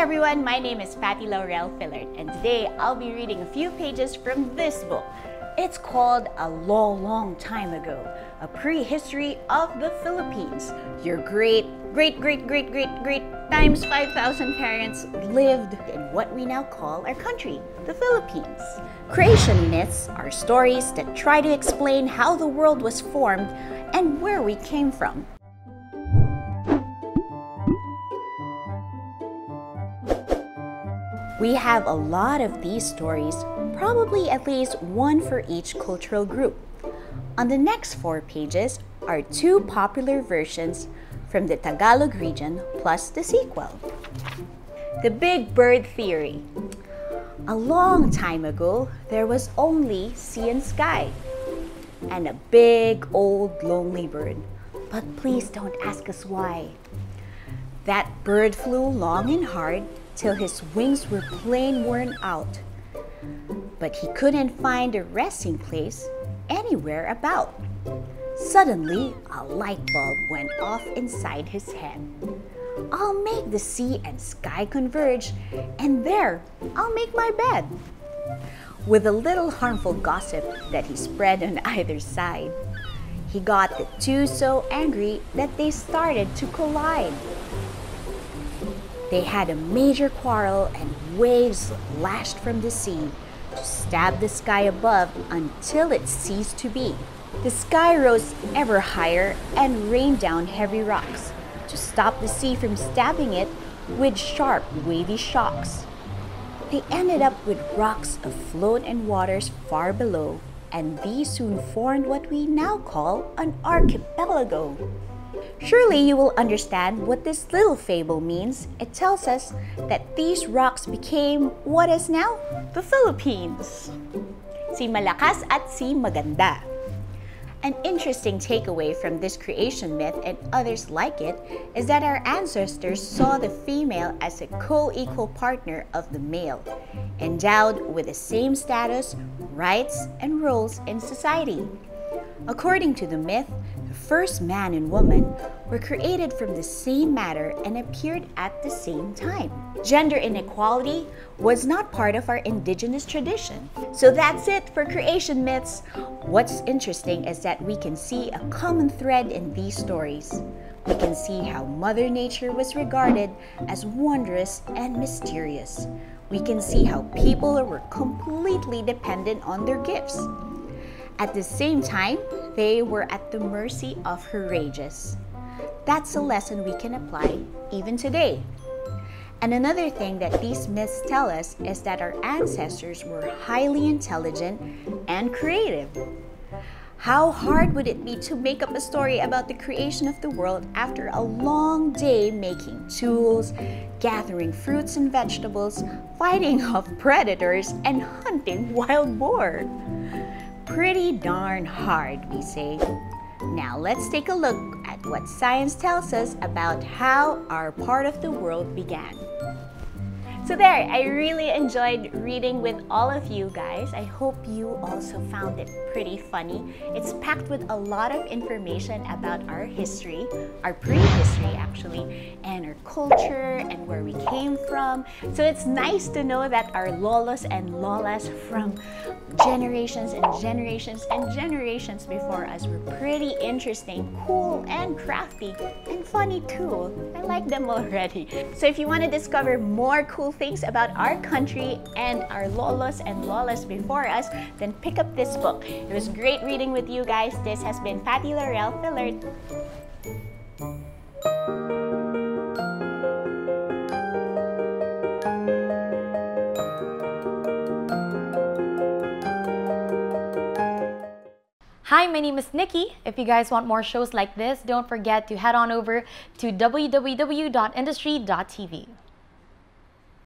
everyone, my name is Patty Laurel Fillard, and today I'll be reading a few pages from this book. It's called A Long Time Ago, a prehistory of the Philippines. Your great times 5,000 parents lived in what we now call our country, the Philippines. Creation myths are stories that try to explain how the world was formed and where we came from. We have a lot of these stories, probably at least one for each cultural group. On the next 4 pages are 2 popular versions from the Tagalog region plus the sequel. The Big Bird Theory. A long time ago, there was only sea and sky, and a big, old, lonely bird. But please don't ask us why. That bird flew long and hard till his wings were plain worn out. But he couldn't find a resting place anywhere about. Suddenly, a light bulb went off inside his head. I'll make the sea and sky converge, and there, I'll make my bed. With a little harmful gossip that he spread on either side, he got the 2 so angry that they started to collide. They had a major quarrel and waves lashed from the sea to stab the sky above until it ceased to be. The sky rose ever higher and rained down heavy rocks to stop the sea from stabbing it with sharp, wavy shocks. They ended up with rocks afloat in waters far below, and these soon formed what we now call an archipelago. Surely you will understand what this little fable means. It tells us that these rocks became what is now the Philippines. Si malakas at si maganda. An interesting takeaway from this creation myth and others like it is that our ancestors saw the female as a co-equal partner of the male, endowed with the same status, rights, and roles in society. According to the myth, the first man and woman were created from the same matter and appeared at the same time. Gender inequality was not part of our indigenous tradition. So that's it for creation myths. What's interesting is that we can see a common thread in these stories. We can see how Mother Nature was regarded as wondrous and mysterious. We can see how people were completely dependent on their gifts. At the same time, they were at the mercy of her rages. That's a lesson we can apply even today. And another thing that these myths tell us is that our ancestors were highly intelligent and creative. How hard would it be to make up a story about the creation of the world after a long day making tools, gathering fruits and vegetables, fighting off predators, and hunting wild boar? Pretty darn hard, we say. Now let's take a look at what science tells us about how our part of the world began. So there, I really enjoyed reading with all of you guys. I hope you also found it pretty funny. It's packed with a lot of information about our history, our prehistory actually, and our culture and where we came from. So it's nice to know that our lolos and lolas from generations and generations and generations before us were pretty interesting, cool, and crafty, and funny too. I like them already. So if you want to discover more cool things about our country and our lolos and lolas before us, then pick up this book. It was great reading with you guys. This has been Patty Laurel Fillard. Hi, my name is Nikki. If you guys want more shows like this, don't forget to head on over to www.industree.tv.